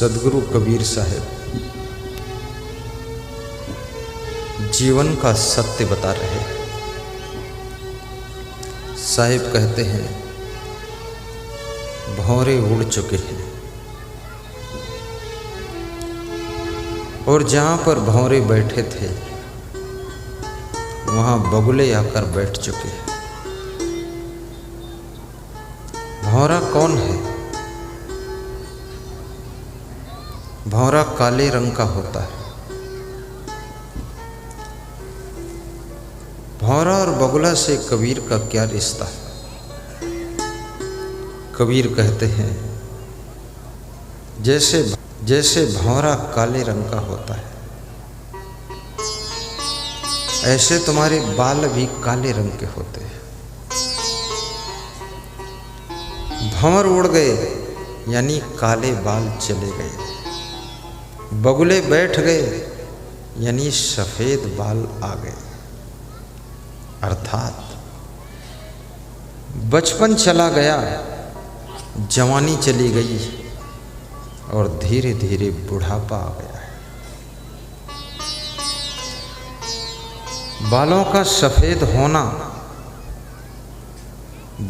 सदगुरु कबीर साहब जीवन का सत्य बता रहे हैं। साहिब कहते हैं भंवरे उड़ चुके हैं और जहाँ पर भंवरे बैठे थे वहाँ बगुले आकर बैठ चुके हैं। भंवरा कौन है? भंवरा काले रंग का होता है। भंवरा और बगुला से कबीर का क्या रिश्ता है? कबीर कहते हैं जैसे भंवरा काले रंग का होता है ऐसे तुम्हारे बाल भी काले रंग के होते हैं। भंवर उड़ गए यानी काले बाल चले गए, बगुले बैठ गए यानी सफेद बाल आ गए। अर्थात बचपन चला गया, जवानी चली गई और धीरे धीरे बुढ़ापा आ गया है। बालों का सफेद होना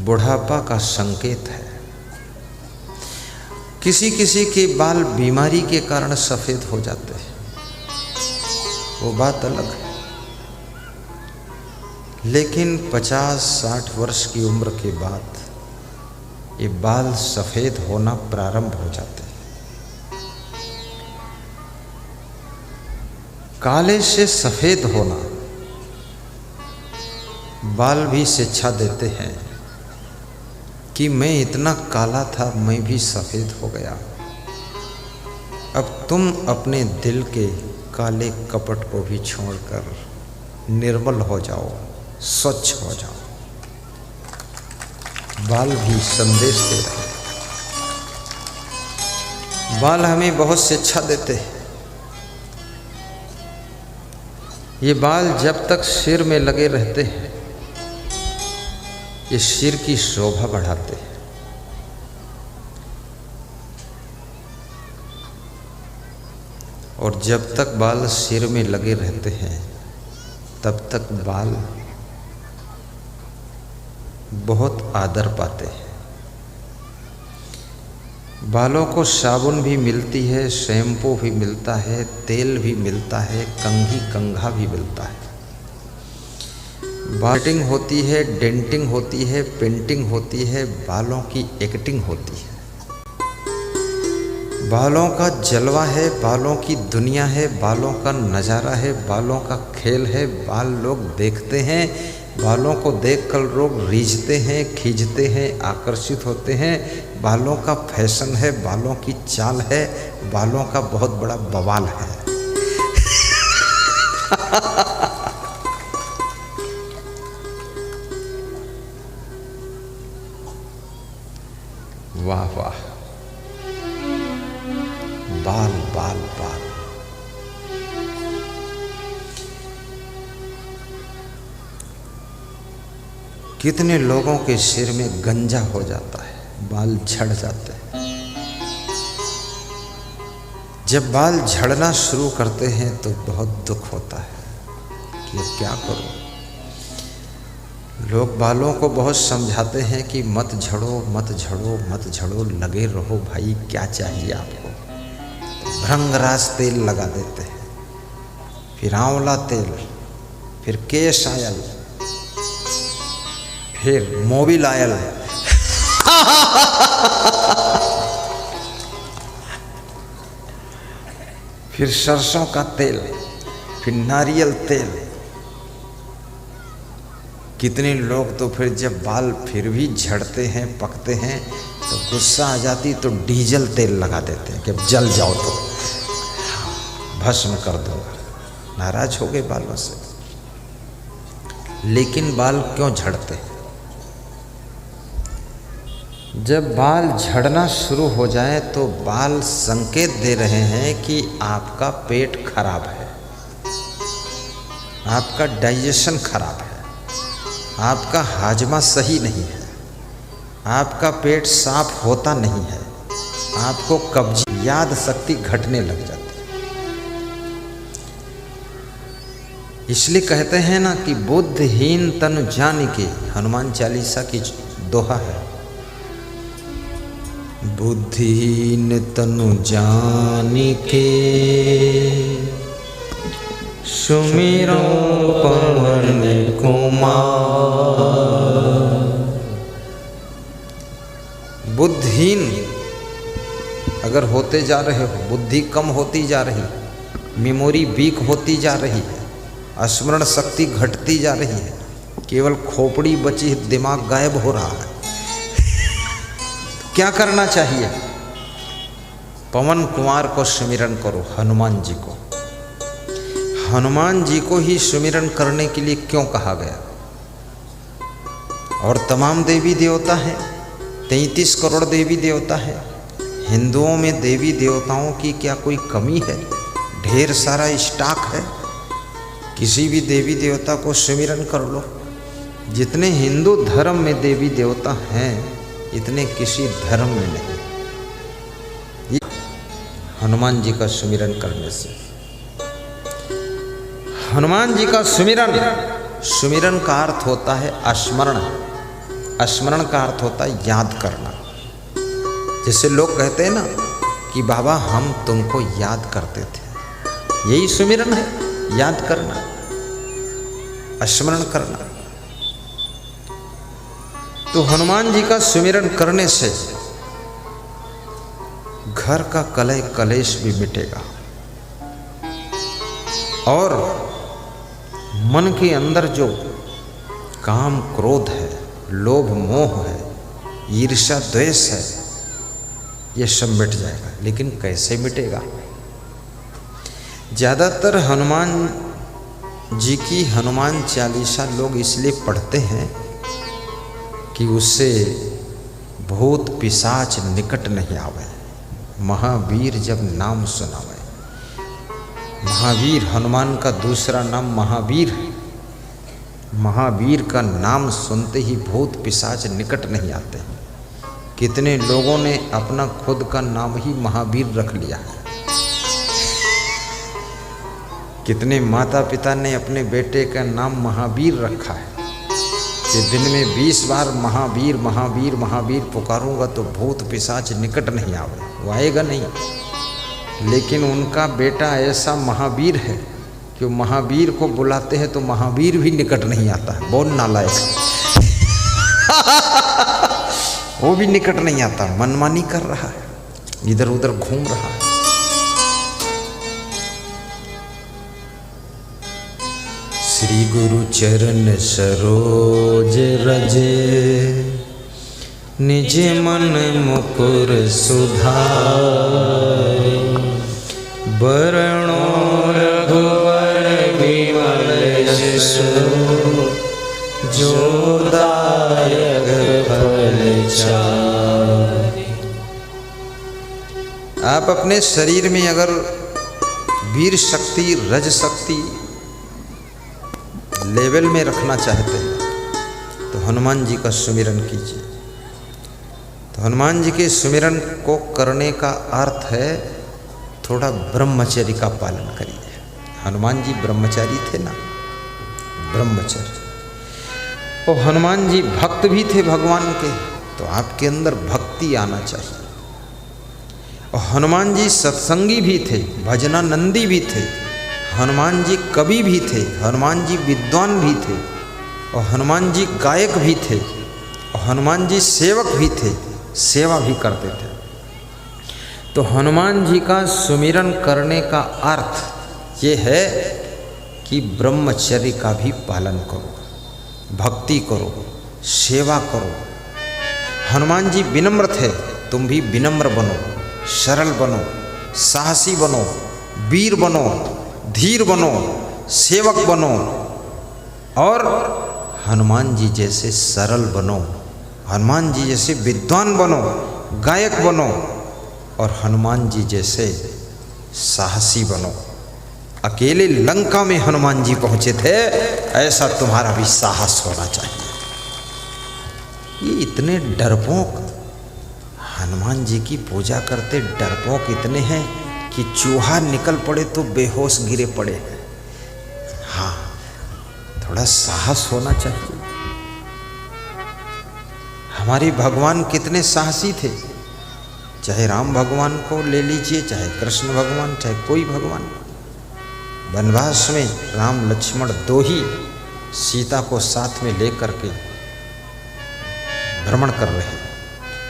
बुढ़ापा का संकेत है। किसी किसी के बाल बीमारी के कारण सफेद हो जाते हैं, वो बात अलग है। लेकिन 50-60 वर्ष की उम्र के बाद ये बाल सफेद होना प्रारंभ हो जाते हैं। काले से सफेद होना बाल भी शिक्षा देते हैं कि मैं इतना काला था, मैं भी सफेद हो गया। अब तुम अपने दिल के काले कपट को भी छोड़कर निर्मल हो जाओ, स्वच्छ हो जाओ। बाल भी संदेश दे रहे हैं। बाल हमें बहुत शिक्षा देते हैं। ये बाल जब तक सिर में लगे रहते हैं ये सिर की शोभा बढ़ाते हैं। और जब तक बाल सिर में लगे रहते हैं तब तक बाल बहुत आदर पाते हैं। बालों को साबुन भी मिलती है, शैम्पू भी मिलता है, तेल भी मिलता है, कंघी कंघा भी मिलता है। कटिंग होती है, डेंटिंग होती है, पेंटिंग होती है, बालों की एक्टिंग होती है। बालों का जलवा है, बालों की दुनिया है, बालों का नज़ारा है, बालों का खेल है। बाल लोग देखते हैं, बालों को देखकर लोग रीझते हैं, खींचते हैं, आकर्षित होते हैं। बालों का फैशन है, बालों की चाल है, बालों का बहुत बड़ा बवाल है। वाह वाह, बाल बाल बाल। कितने लोगों के सिर में गंजा हो जाता है, बाल झड़ जाते हैं। जब बाल झड़ना शुरू करते हैं तो बहुत दुख होता है कि अब क्या करूं। लोग बालों को बहुत समझाते हैं कि मत झड़ो मत झड़ो मत झड़ो, लगे रहो भाई, क्या चाहिए आपको। भृंगराज तेल लगा देते हैं, फिर आंवला तेल, फिर केश आयल, फिर मोबिल आयल, फिर सरसों का तेल, फिर नारियल तेल। कितने लोग तो फिर जब बाल फिर भी झड़ते हैं, पकते हैं तो गुस्सा आ जाती तो डीजल तेल लगा देते हैं कि अब जल जाओ तो भस्म कर दूंगा। नाराज हो गए बालों से। लेकिन बाल क्यों झड़ते हैं? जब बाल झड़ना शुरू हो जाए तो बाल संकेत दे रहे हैं कि आपका पेट खराब है, आपका डाइजेशन खराब है, आपका हाजमा सही नहीं है, आपका पेट साफ होता नहीं है, आपको कब्ज याद शक्ति घटने लग जाती है। इसलिए कहते हैं ना कि बुद्धिहीन तनु जानिके, हनुमान चालीसा की दोहा है, बुद्धिहीन तनु जानिके सुमिरो पवन कुमार। बुद्धिहीन अगर होते जा रहे हो, बुद्धि कम होती जा रही, मेमोरी वीक होती जा रही है, स्मरण शक्ति घटती जा रही है, केवल खोपड़ी बची, दिमाग गायब हो रहा है, क्या करना चाहिए? पवन कुमार को सुमिरन करो, हनुमान जी को। हनुमान जी को ही सुमिरन करने के लिए क्यों कहा गया? और तमाम देवी देवता हैं, 33 करोड़ देवी देवता है। हिंदुओं में देवी देवताओं की क्या कोई कमी है? ढेर सारा स्टॉक है, किसी भी देवी देवता को सुमिरन कर लो। जितने हिंदू धर्म में देवी देवता हैं, इतने किसी धर्म में नहीं। हनुमान जी का सुमिरन करने से, हनुमान जी का सुमिरन, सुमिरन का अर्थ होता है स्मरण, स्मरण का अर्थ होता है याद करना। जैसे लोग कहते हैं ना कि बाबा हम तुमको याद करते थे, यही सुमिरन है, याद करना, स्मरण करना। तो हनुमान जी का सुमिरन करने से घर का कलह कलेश भी मिटेगा और मन के अंदर जो काम क्रोध है, लोभ मोह है, ईर्ष्या द्वेष है, ये सब मिट जाएगा। लेकिन कैसे मिटेगा? ज़्यादातर हनुमान जी की हनुमान चालीसा लोग इसलिए पढ़ते हैं कि उससे भूत पिशाच निकट नहीं आवे, महावीर जब नाम सुनावे। महावीर, हनुमान का दूसरा नाम महावीर है। महावीर का नाम सुनते ही भूत पिशाच निकट नहीं आते। कितने लोगों ने अपना खुद का नाम ही महावीर रख लिया है। कितने माता पिता ने अपने बेटे का नाम महावीर रखा है कि दिन में 20 बार महावीर महावीर महावीर पुकारूंगा तो भूत पिशाच निकट नहीं आवे, वो आएगा नहीं। लेकिन उनका बेटा ऐसा महावीर है कि महावीर को बुलाते हैं तो महावीर भी निकट नहीं आता है, बहुत नालायक वो भी निकट नहीं आता, मनमानी कर रहा है, इधर उधर घूम रहा है। श्री गुरु चरण सरोज रजे, निज मन मुकुर सुधारे। बरणो रघुवर विमल यशु, जो दायक फल चारि। आप अपने शरीर में अगर वीर शक्ति, रज शक्ति लेवल में रखना चाहते हैं तो हनुमान जी का सुमिरन कीजिए। तो हनुमान जी के सुमिरन को करने का अर्थ है थोड़ा ब्रह्मचर्य का पालन करिए। हनुमान जी ब्रह्मचारी थे ना, ब्रह्मचर्य। और हनुमान जी भक्त भी थे भगवान के, तो आपके अंदर भक्ति आना चाहिए। और हनुमान जी सत्संगी भी थे, भजनानंदी भी थे, हनुमान जी कवि भी थे, हनुमान जी विद्वान भी थे, और हनुमान जी गायक भी थे, और हनुमान जी सेवक भी थे, सेवा भी करते थे। तो हनुमान जी का सुमिरन करने का अर्थ ये है कि ब्रह्मचर्य का भी पालन करो, भक्ति करो, सेवा करो। हनुमान जी विनम्र थे, तुम भी विनम्र बनो, सरल बनो, साहसी बनो, वीर बनो, धीर बनो, सेवक बनो और हनुमान जी जैसे सरल बनो, हनुमान जी जैसे विद्वान बनो, गायक बनो और हनुमान जी जैसे साहसी बनो। अकेले लंका में हनुमान जी पहुंचे थे, ऐसा तुम्हारा भी साहस होना चाहिए। ये इतने डरपोक हनुमान जी की पूजा करते डरपोक इतने हैं कि चूहा निकल पड़े तो बेहोश गिरे पड़े हैं। हाँ, थोड़ा साहस होना चाहिए। हमारे भगवान कितने साहसी थे, चाहे राम भगवान को ले लीजिए, चाहे कृष्ण भगवान, चाहे कोई भगवान। वनवास में राम लक्ष्मण दो ही सीता को साथ में लेकर के भ्रमण कर रहे हैं।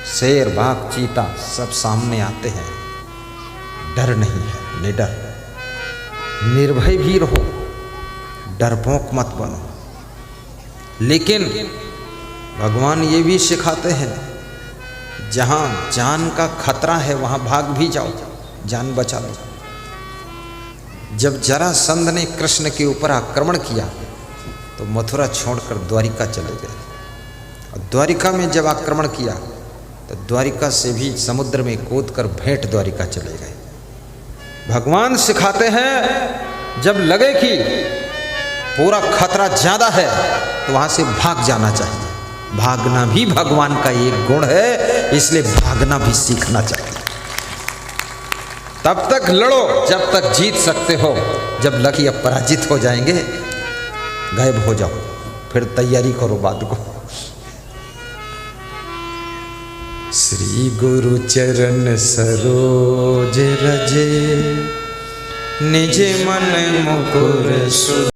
शेर, बाघ, चीता सब सामने आते हैं। डर नहीं है, निडर, निर्भय भी रहो, डरपोक मत बनो। लेकिन भगवान ये भी सिखाते हैं, जहाँ जान का खतरा है वहाँ भाग भी जाओ, जान बचा लो। जब जरासंध ने कृष्ण के ऊपर आक्रमण किया तो मथुरा छोड़कर द्वारिका चले गए, और द्वारिका में जब आक्रमण किया तो द्वारिका से भी समुद्र में कूदकर भेंट द्वारिका चले गए। भगवान सिखाते हैं जब लगे कि पूरा खतरा ज़्यादा है तो वहाँ से भाग जाना चाहिए। भागना भी भगवान का एक गुण है, इसलिए भागना भी सीखना चाहिए। तब तक लड़ो जब तक जीत सकते हो, जब लगे अब पराजित हो जाएंगे गायब हो जाओ, फिर तैयारी करो बाद को। श्री गुरु चरण सरोज रजे, निज मन मुकुर सु